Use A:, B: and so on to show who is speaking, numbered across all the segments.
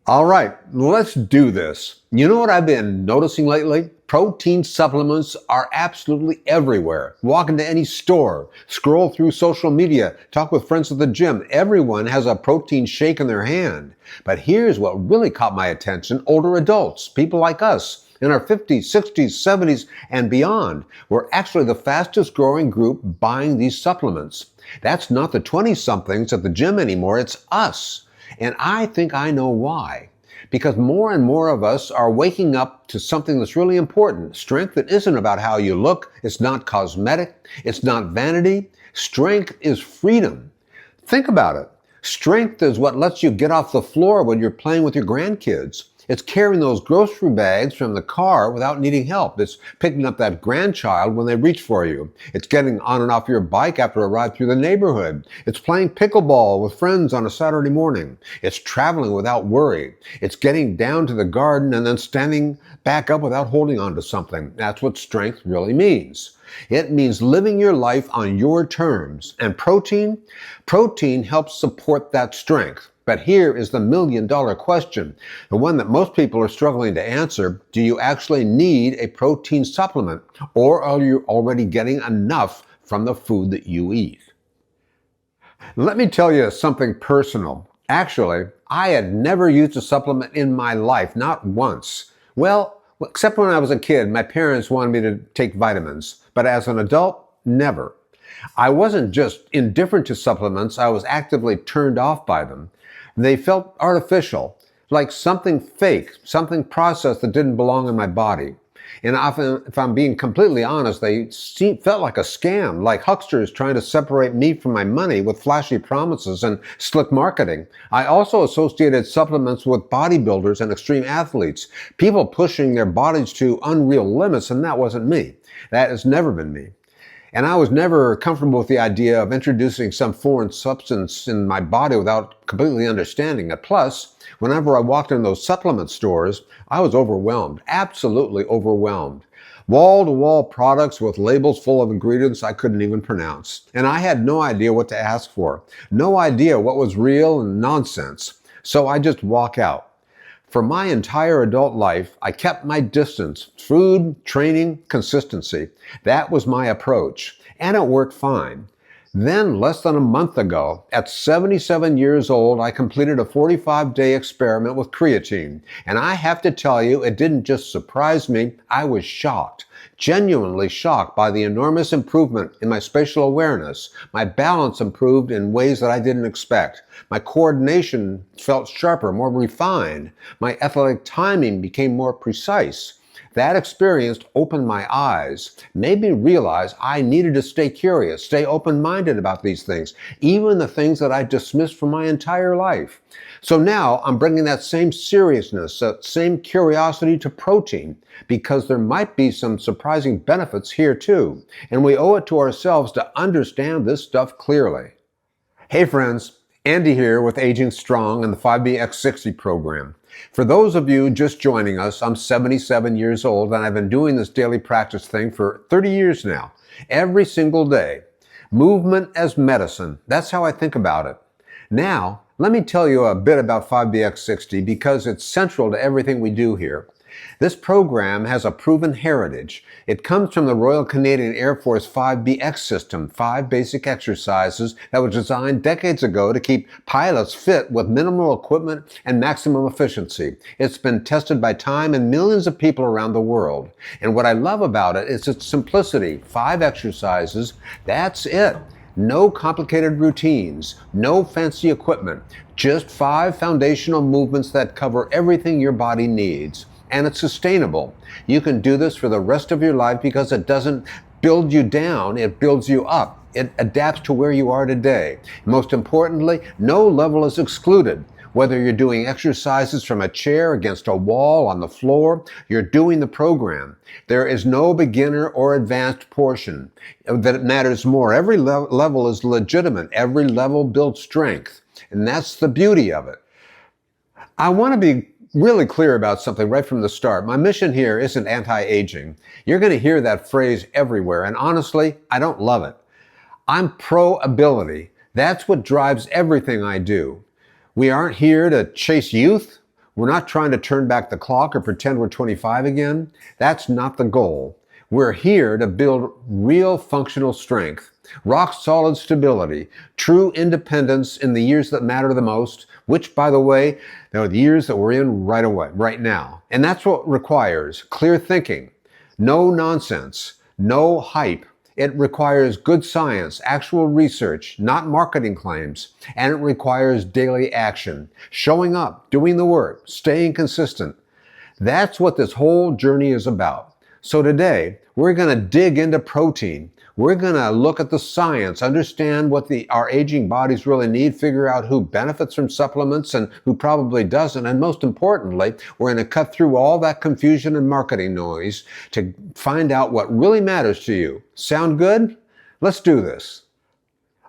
A: All right, let's do this. You know what I've been noticing lately? Protein supplements are absolutely everywhere. Walk into any store, scroll through social media, talk with friends at the gym. Everyone has a protein shake in their hand. But here's what really caught my attention. Older adults, people like us, in our 50s, 60s, 70s, and beyond, we're actually the fastest growing group buying these supplements. That's not the 20-somethings at the gym anymore, it's us. And I think I know why. Because more and more of us are waking up to something that's really important. Strength that isn't about how you look. It's not cosmetic. It's not vanity. Strength is freedom. Think about it. Strength is what lets you get off the floor when you're playing with your grandkids. It's carrying those grocery bags from the car without needing help. It's picking up that grandchild when they reach for you. It's getting on and off your bike after a ride through the neighborhood. It's playing pickleball with friends on a Saturday morning. It's traveling without worry. It's getting down to the garden and then standing back up without holding on to something. That's what strength really means. It means living your life on your terms. And protein helps support that strength. But here is the million-dollar question, the one that most people are struggling to answer. Do you actually need a protein supplement, or are you already getting enough from the food that you eat? Let me tell you something personal. Actually, I had never used a supplement in my life, not once. Well, except when I was a kid, my parents wanted me to take vitamins, but as an adult, never. I wasn't just indifferent to supplements, I was actively turned off by them. They felt artificial, like something fake, something processed that didn't belong in my body. And often, if I'm being completely honest, they felt like a scam, like hucksters trying to separate me from my money with flashy promises and slick marketing. I also associated supplements with bodybuilders and extreme athletes, people pushing their bodies to unreal limits, and that wasn't me. That has never been me. And I was never comfortable with the idea of introducing some foreign substance in my body without completely understanding it. Plus, whenever I walked in those supplement stores, I was overwhelmed, absolutely overwhelmed. Wall-to-wall products with labels full of ingredients I couldn't even pronounce. And I had no idea what to ask for, no idea what was real and nonsense. So I just walk out. For my entire adult life, I kept my distance. Food, training, consistency. That was my approach, and it worked fine. Then, less than a month ago, at 77 years old, I completed a 45-day experiment with creatine. And I have to tell you, it didn't just surprise me, I was shocked. Genuinely shocked by the enormous improvement in my spatial awareness. My balance improved in ways that I didn't expect. My coordination felt sharper, more refined. My athletic timing became more precise. That experience opened my eyes, made me realize I needed to stay curious, stay open-minded about these things, even the things that I dismissed for my entire life. So now I'm bringing that same seriousness, that same curiosity to protein, because there might be some surprising benefits here too. And we owe it to ourselves to understand this stuff clearly. Hey friends, Andy here with Aging Strong and the 5BX60 program. For those of you just joining us, I'm 77 years old and I've been doing this daily practice thing for 30 years now. Every single day. Movement as medicine. That's how I think about it. Now, let me tell you a bit about 5BX60 because it's central to everything we do here. This program has a proven heritage. It comes from the Royal Canadian Air Force 5BX system, 5 basic exercises that were designed decades ago to keep pilots fit with minimal equipment and maximum efficiency. It's been tested by time and millions of people around the world. And what I love about it is its simplicity. 5 exercises, that's it. No complicated routines, no fancy equipment, just 5 foundational movements that cover everything your body needs. And it's sustainable. You can do this for the rest of your life because it doesn't build you down, it builds you up. It adapts to where you are today. Most importantly, no level is excluded. Whether you're doing exercises from a chair against a wall on the floor, you're doing the program. There is no beginner or advanced portion that matters more. Every level is legitimate. Every level builds strength. And that's the beauty of it. I want to be really clear about something right from the start. My mission here isn't anti-aging. You're going to hear that phrase everywhere, and honestly, I don't love it. I'm pro-ability. That's what drives everything I do. We aren't here to chase youth. We're not trying to turn back the clock or pretend we're 25 again. That's not the goal. We're here to build real functional strength, rock solid stability, true independence in the years that matter the most, which, by the way, are the years that we're in right now. And that's what requires clear thinking, no nonsense, no hype. It requires good science, actual research, not marketing claims, and it requires daily action, showing up, doing the work, staying consistent. That's what this whole journey is about. So today, we're going to dig into protein. We're going to look at the science, understand what our aging bodies really need, figure out who benefits from supplements and who probably doesn't. And most importantly, we're going to cut through all that confusion and marketing noise to find out what really matters to you. Sound good? Let's do this.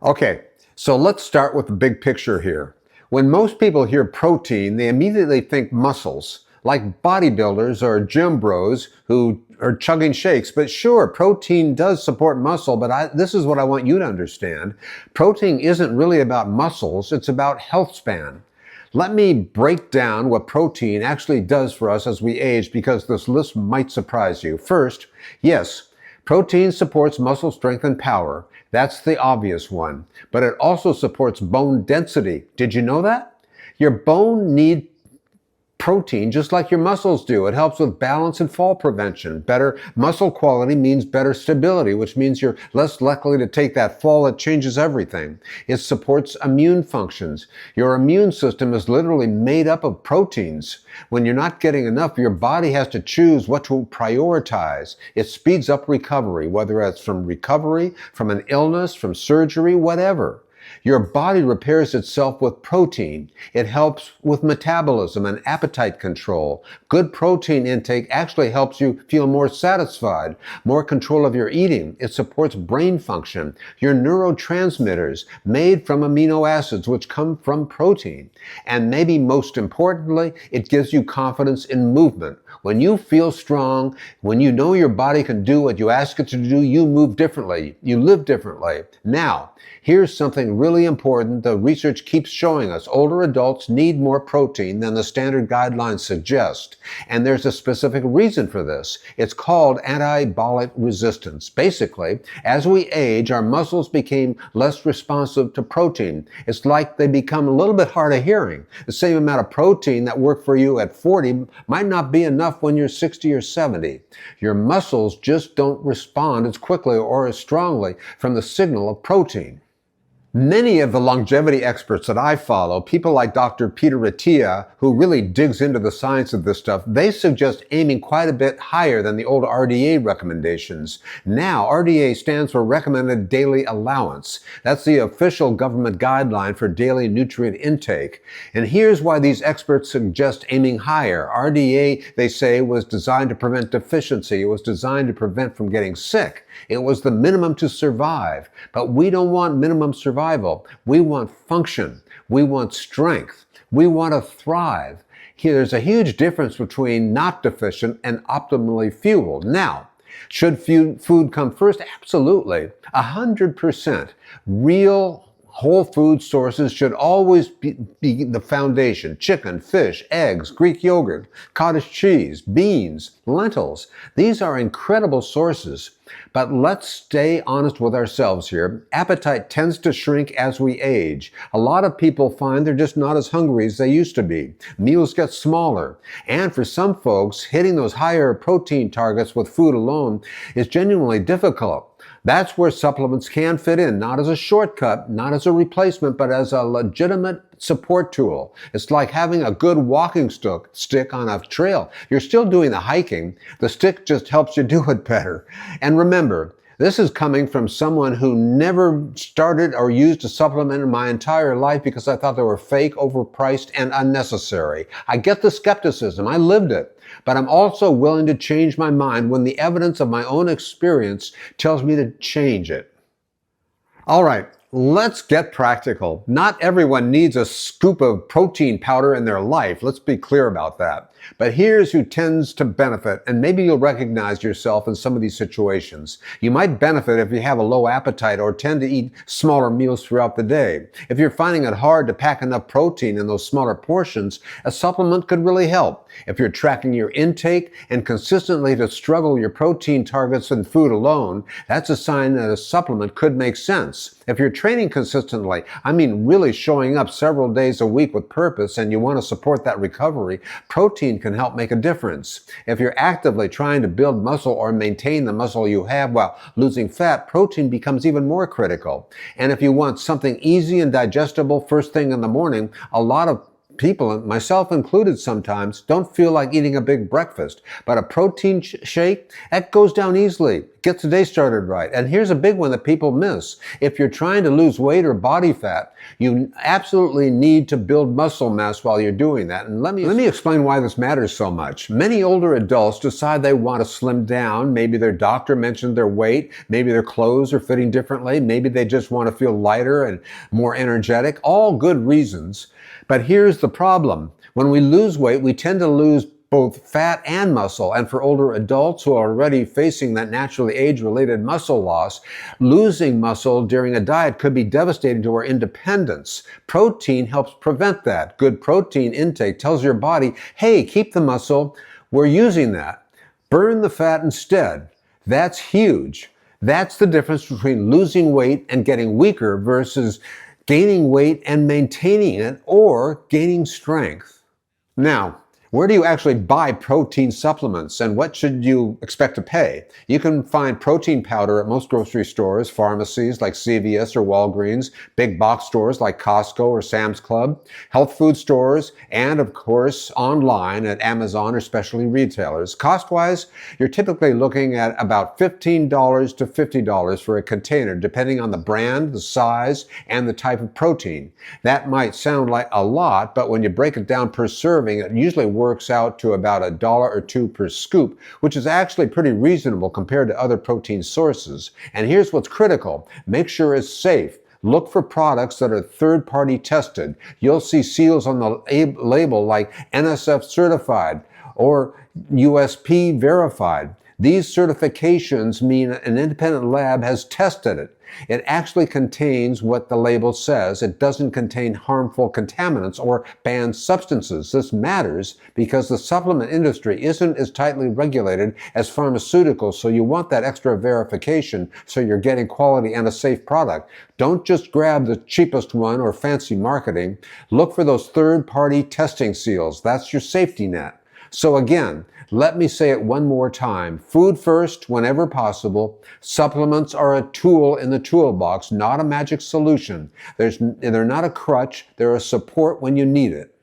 A: Okay, so let's start with the big picture here. When most people hear protein, they immediately think muscles, like bodybuilders or gym bros who are chugging shakes. But sure, protein does support muscle, but this is what I want you to understand. Protein isn't really about muscles, it's about health span. Let me break down what protein actually does for us as we age, because this list might surprise you. First, yes, protein supports muscle strength and power. That's the obvious one. But it also supports bone density. Did you know that? Your bone needs protein just like your muscles do. It helps with balance and fall prevention. Better muscle quality means better stability, which means you're less likely to take that fall that changes everything. It supports immune functions. Your immune system is literally made up of proteins. When you're not getting enough, your body has to choose what to prioritize. It speeds up recovery, whether it's from an illness, from surgery, whatever. Your body repairs itself with protein. It helps with metabolism and appetite control. Good protein intake actually helps you feel more satisfied, more control of your eating. It supports brain function, your neurotransmitters made from amino acids, which come from protein. And maybe most importantly, it gives you confidence in movement. When you feel strong, when you know your body can do what you ask it to do, you move differently. You live differently. Now, here's something really important the research keeps showing us. Older adults need more protein than the standard guidelines suggest. And there's a specific reason for this. It's called anabolic resistance. Basically, as we age, our muscles became less responsive to protein. It's like they become a little bit hard of hearing. The same amount of protein that worked for you at 40 might not be enough when you're 60 or 70. Your muscles just don't respond as quickly or as strongly from the signal of protein. Many of the longevity experts that I follow, people like Dr. Peter Attia, who really digs into the science of this stuff, they suggest aiming quite a bit higher than the old RDA recommendations. Now, RDA stands for Recommended Daily Allowance. That's the official government guideline for daily nutrient intake. And here's why these experts suggest aiming higher. RDA, they say, was designed to prevent deficiency. It was designed to prevent from getting sick. It was the minimum to survive. But we don't want minimum survival. We want function. We want strength. We want to thrive. Here, there's a huge difference between not deficient and optimally fueled. Now, should food come first? Absolutely. 100%. Real whole food sources should always be the foundation. Chicken, fish, eggs, Greek yogurt, cottage cheese, beans, lentils. These are incredible sources. But let's stay honest with ourselves here. Appetite tends to shrink as we age. A lot of people find they're just not as hungry as they used to be. Meals get smaller. And for some folks, hitting those higher protein targets with food alone is genuinely difficult. That's where supplements can fit in, not as a shortcut, not as a replacement, but as a legitimate support tool. It's like having a good walking stick on a trail. You're still doing the hiking. The stick just helps you do it better. And remember, this is coming from someone who never started or used a supplement in my entire life because I thought they were fake, overpriced, and unnecessary. I get the skepticism. I lived it. But I'm also willing to change my mind when the evidence of my own experience tells me to change it. All right, Let's get practical. Not everyone needs a scoop of protein powder in their life. Let's be clear about that. But here's who tends to benefit, and maybe you'll recognize yourself in some of these situations. You might benefit if you have a low appetite or tend to eat smaller meals throughout the day. If you're finding it hard to pack enough protein in those smaller portions, a supplement could really help. If you're tracking your intake and consistently to struggle your protein targets in food alone, that's a sign that a supplement could make sense. If you're training consistently, I mean really showing up several days a week with purpose, and you want to support that recovery, protein can help make a difference. If you're actively trying to build muscle or maintain the muscle you have while losing fat, protein becomes even more critical. And if you want something easy and digestible first thing in the morning, a lot of people, myself included sometimes, don't feel like eating a big breakfast. But a protein shake, that goes down easily. Gets the day started right. And here's a big one that people miss. If you're trying to lose weight or body fat, you absolutely need to build muscle mass while you're doing that. And let me explain why this matters so much. Many older adults decide they want to slim down. Maybe their doctor mentioned their weight. Maybe their clothes are fitting differently. Maybe they just want to feel lighter and more energetic. All good reasons. But here's the problem. When we lose weight, we tend to lose both fat and muscle. And for older adults who are already facing that naturally age-related muscle loss, losing muscle during a diet could be devastating to our independence. Protein helps prevent that. Good protein intake tells your body, hey, keep the muscle. We're using that. Burn the fat instead. That's huge. That's the difference between losing weight and getting weaker versus gaining weight and maintaining it, or gaining strength. Now, where do you actually buy protein supplements, and what should you expect to pay? You can find protein powder at most grocery stores, pharmacies like CVS or Walgreens, big box stores like Costco or Sam's Club, health food stores, and of course online at Amazon or specialty retailers. Cost-wise, you're typically looking at about $15 to $50 for a container, depending on the brand, the size, and the type of protein. That might sound like a lot, but when you break it down per serving, it usually works out to about $1 or $2 per scoop, which is actually pretty reasonable compared to other protein sources. And here's what's critical. Make sure it's safe. Look for products that are third-party tested. You'll see seals on the label like NSF certified or USP verified. These certifications mean an independent lab has tested it. It actually contains what the label says. It doesn't contain harmful contaminants or banned substances. This matters because the supplement industry isn't as tightly regulated as pharmaceuticals, so you want that extra verification so you're getting quality and a safe product. Don't just grab the cheapest one or fancy marketing. Look for those third-party testing seals. That's your safety net. So again, let me say it one more time. Food first whenever possible. Supplements are a tool in the toolbox, not a magic solution. They're not a crutch. They're a support when you need it.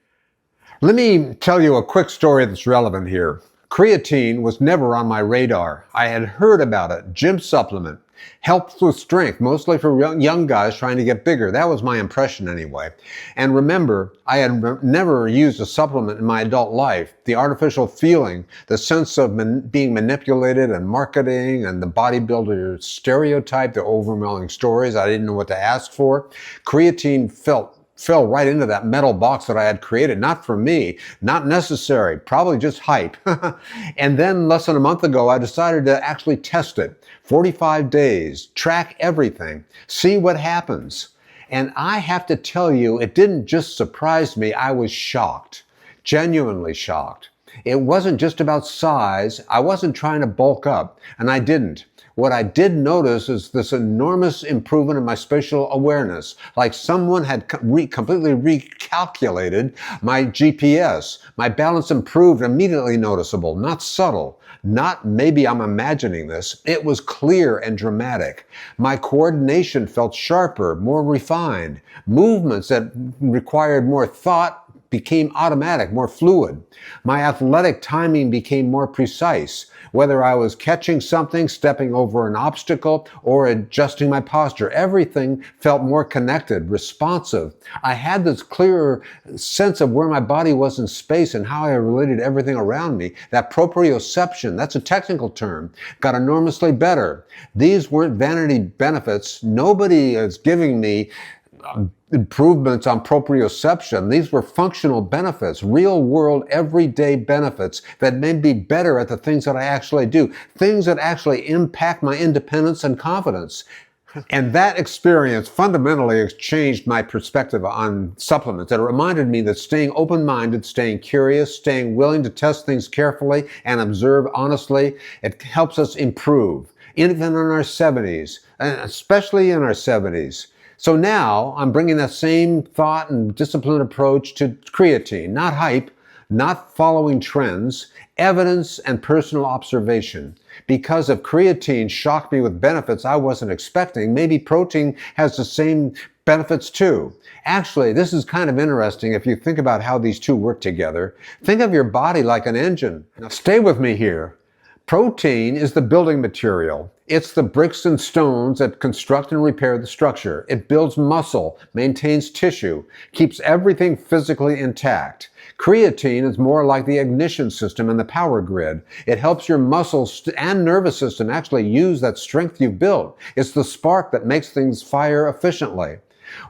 A: Let me tell you a quick story that's relevant here. Creatine was never on my radar. I had heard about it. Gym supplement. Helps with strength, mostly for young guys trying to get bigger. That was my impression anyway. And remember, I had never used a supplement in my adult life. The artificial feeling, the sense of being manipulated and marketing and the bodybuilder stereotype, the overwhelming stories, I didn't know what to ask for. Creatine fell right into that metal box that I had created. Not for me, not necessary, probably just hype. And then less than a month ago, I decided to actually test it. 45 days, track everything, see what happens. And I have to tell you, it didn't just surprise me, I was shocked, genuinely shocked. It wasn't just about size. I wasn't trying to bulk up, and I didn't. What I did notice is this enormous improvement in my spatial awareness, like someone had completely recalculated my GPS. My balance improved, immediately noticeable, not subtle. Not maybe I'm imagining this. It was clear and dramatic. My coordination felt sharper, more refined. Movements that required more thought became automatic, more fluid. My athletic timing became more precise. Whether I was catching something, stepping over an obstacle, or adjusting my posture, everything felt more connected, responsive. I had this clearer sense of where my body was in space and how I related to everything around me. That proprioception, that's a technical term, got enormously better. These weren't vanity benefits. Nobody is giving me improvements on proprioception. These were functional benefits, real world, everyday benefits that made me better at the things that I actually do, things that actually impact my independence and confidence. And that experience fundamentally changed my perspective on supplements. It reminded me that staying open-minded, staying curious, staying willing to test things carefully and observe honestly, it helps us improve, even in our 70s, and especially in our 70s. So now I'm bringing that same thought and disciplined approach to creatine, not hype, not following trends, evidence and personal observation. Because if creatine shocked me with benefits I wasn't expecting, maybe protein has the same benefits too. Actually, this is kind of interesting if you think about how these two work together. Think of your body like an engine. Now stay with me here. Protein is the building material. It's the bricks and stones that construct and repair the structure. It builds muscle, maintains tissue, keeps everything physically intact. Creatine is more like the ignition system and the power grid. It helps your muscles and nervous system actually use that strength you've built. It's the spark that makes things fire efficiently.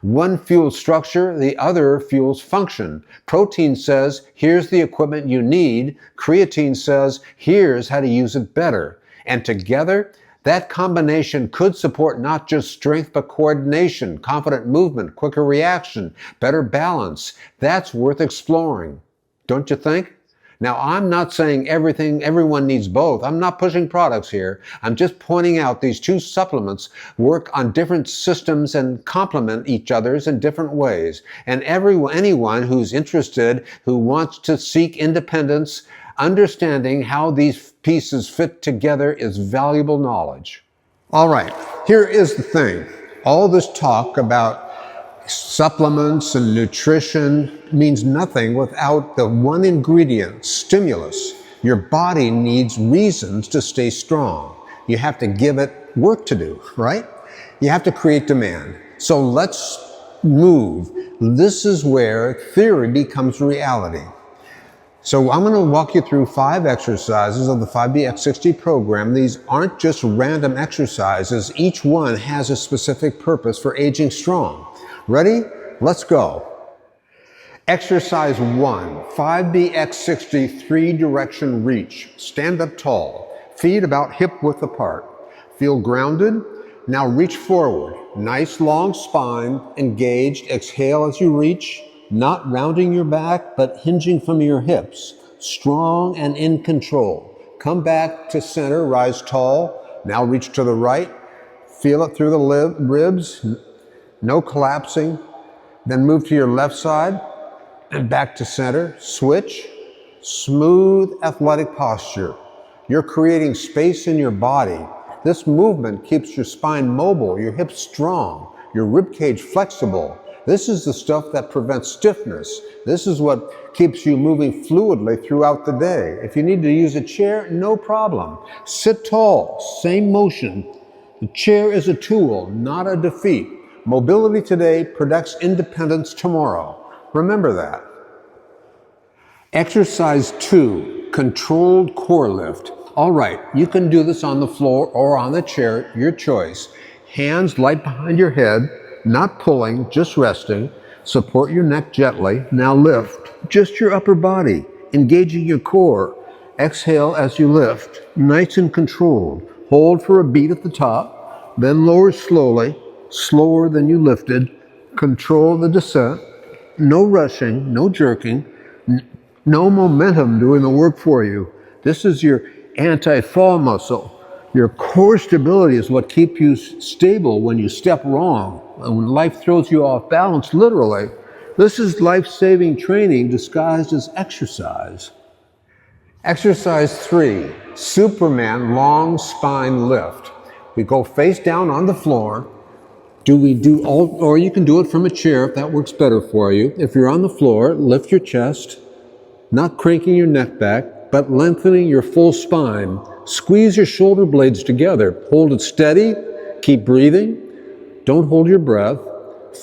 A: One fuels structure, the other fuels function. Protein says, here's the equipment you need. Creatine says, here's how to use it better. And together, that combination could support not just strength, but coordination, confident movement, quicker reaction, better balance. That's worth exploring, don't you think? Now, I'm not saying everyone needs both. I'm not pushing products here. I'm just pointing out these two supplements work on different systems and complement each other's in different ways. And anyone who's interested, who wants to seek independence, understanding how these pieces fit together is valuable knowledge. All right, here is the thing. All this talk about supplements and nutrition means nothing without the one ingredient, stimulus. Your body needs reasons to stay strong. You have to give it work to do, right? You have to create demand. So let's move. This is where theory becomes reality. So I'm going to walk you through 5 exercises of the 5BX60 program. These aren't just random exercises. Each one has a specific purpose for aging strong. Ready? Let's go. Exercise 1, 5BX60 3-direction reach. Stand up tall. Feet about hip width apart. Feel grounded. Now reach forward. Nice long spine, engaged. Exhale as you reach. Not rounding your back, but hinging from your hips. Strong and in control. Come back to center, rise tall. Now reach to the right. Feel it through the ribs. No collapsing. Then move to your left side and back to center. Switch. Smooth, athletic posture. You're creating space in your body. This movement keeps your spine mobile, your hips strong, your ribcage flexible. This is the stuff that prevents stiffness. This is what keeps you moving fluidly throughout the day. If you need to use a chair, no problem. Sit tall, same motion. The chair is a tool, not a defeat. Mobility today protects independence tomorrow. Remember that. Exercise 2, controlled core lift. All right, you can do this on the floor or on the chair, your choice. Hands light behind your head. Not pulling, just resting. Support your neck gently. Now lift just your upper body, engaging your core. Exhale as you lift, nice and controlled. Hold for a beat at the top, then lower slowly, slower than you lifted. Control the descent. No rushing, no jerking, no momentum doing the work for you. This is your anti-fall muscle. Your core stability is what keeps you stable when you step wrong and when life throws you off balance, literally. This is life-saving training disguised as exercise. Exercise 3, Superman long spine lift. We go face down on the floor, Or you can do it from a chair if that works better for you. If you're on the floor, lift your chest, not cranking your neck back, but lengthening your full spine. Squeeze your shoulder blades together. Hold it steady. Keep breathing. Don't hold your breath.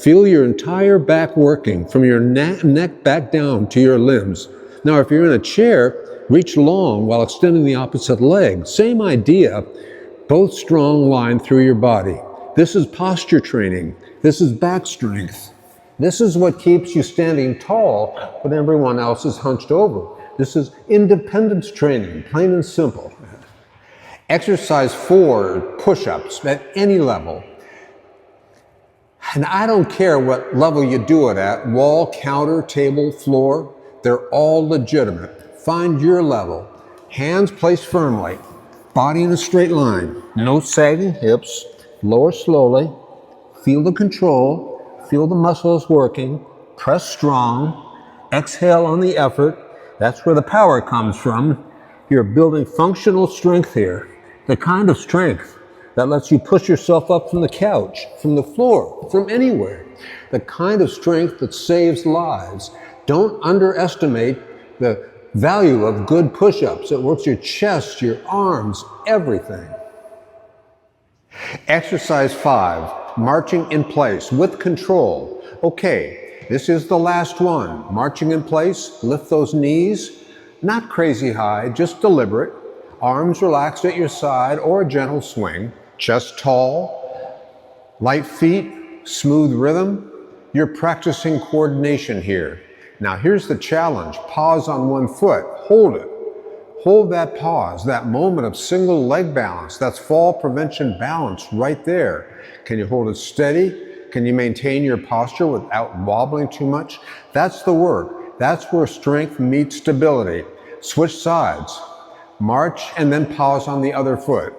A: Feel your entire back working from your neck back down to your limbs. Now, if you're in a chair, reach long while extending the opposite leg. Same idea, both strong line through your body. This is posture training. This is back strength. This is what keeps you standing tall when everyone else is hunched over. This is independence training, plain and simple. Exercise 4, push-ups at any level. And I don't care what level you do it at, wall, counter, table, floor, they're all legitimate. Find your level. Hands placed firmly, body in a straight line, no sagging hips, lower slowly, feel the control, feel the muscles working, press strong, exhale on the effort. That's where the power comes from. You're building functional strength here, the kind of strength that lets you push yourself up from the couch, from the floor, from anywhere. The kind of strength that saves lives. Don't underestimate the value of good push-ups. It works your chest, your arms, everything. Exercise 5, marching in place with control. Okay, this is the last one. Marching in place, lift those knees, not crazy high, just deliberate. Arms relaxed at your side or a gentle swing. Chest tall, light feet, smooth rhythm. You're practicing coordination here. Now here's the challenge. Pause on one foot, hold it. Hold that pause, that moment of single leg balance. That's fall prevention balance right there. Can you hold it steady? Can you maintain your posture without wobbling too much? That's the work. That's where strength meets stability. Switch sides. March and then pause on the other foot.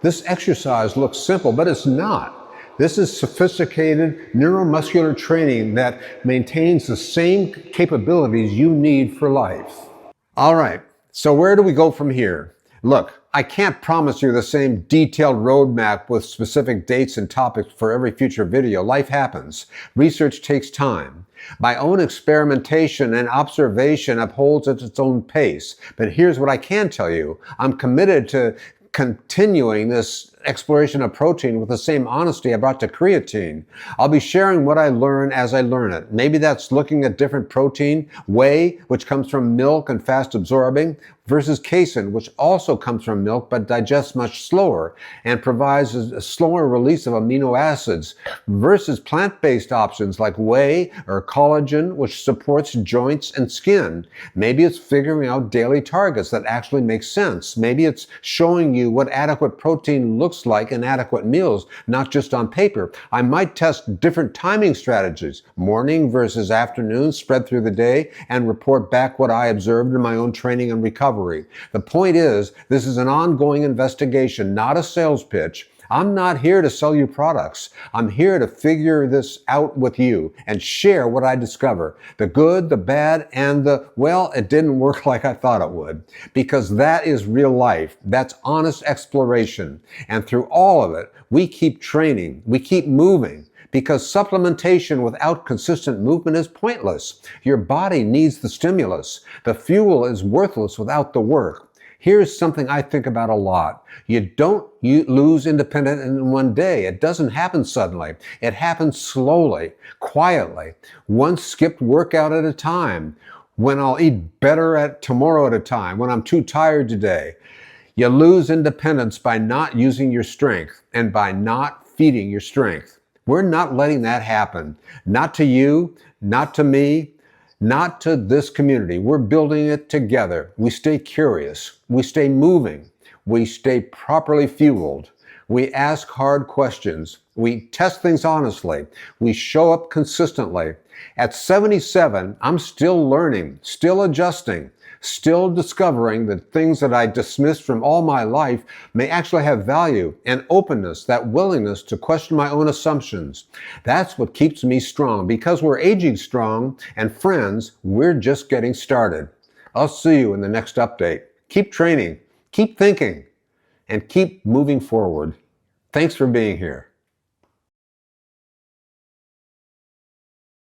A: This exercise looks simple, but it's not. This is sophisticated neuromuscular training that maintains the same capabilities you need for life. All right. So where do we go from here? Look, I can't promise you the same detailed roadmap with specific dates and topics for every future video. Life happens. Research takes time. My own experimentation and observation upholds at its own pace. But here's what I can tell you. I'm committed to continuing this exploration of protein with the same honesty I brought to creatine. I'll be sharing what I learn as I learn it. Maybe that's looking at different protein, whey, which comes from milk and fast absorbing, versus casein, which also comes from milk but digests much slower and provides a slower release of amino acids, versus plant-based options like whey or collagen, which supports joints and skin. Maybe it's figuring out daily targets that actually make sense. Maybe it's showing you what adequate protein looks like in adequate meals, not just on paper. I might test different timing strategies, morning versus afternoon, spread through the day, and report back what I observed in my own training and recovery. The point is, this is an ongoing investigation, not a sales pitch. I'm not here to sell you products. I'm here to figure this out with you and share what I discover. The good, the bad, and the, well, it didn't work like I thought it would. Because that is real life. That's honest exploration. And through all of it, we keep training. We keep moving. Because supplementation without consistent movement is pointless. Your body needs the stimulus. The fuel is worthless without the work. Here's something I think about a lot. You don't lose independence in one day. It doesn't happen suddenly. It happens slowly, quietly, one skipped workout at a time. When I'll eat better tomorrow at a time, when I'm too tired today. You lose independence by not using your strength and by not feeding your strength. We're not letting that happen. Not to you, not to me, not to this community. We're building it together. We stay curious. We stay moving. We stay properly fueled. We ask hard questions. We test things honestly. We show up consistently. At 77, I'm still learning, still adjusting, still discovering that things that I dismissed from all my life may actually have value and openness, that willingness to question my own assumptions. That's what keeps me strong. Because we're aging strong and friends, we're just getting started. I'll see you in the next update. Keep training, keep thinking, and keep moving forward. Thanks for being here.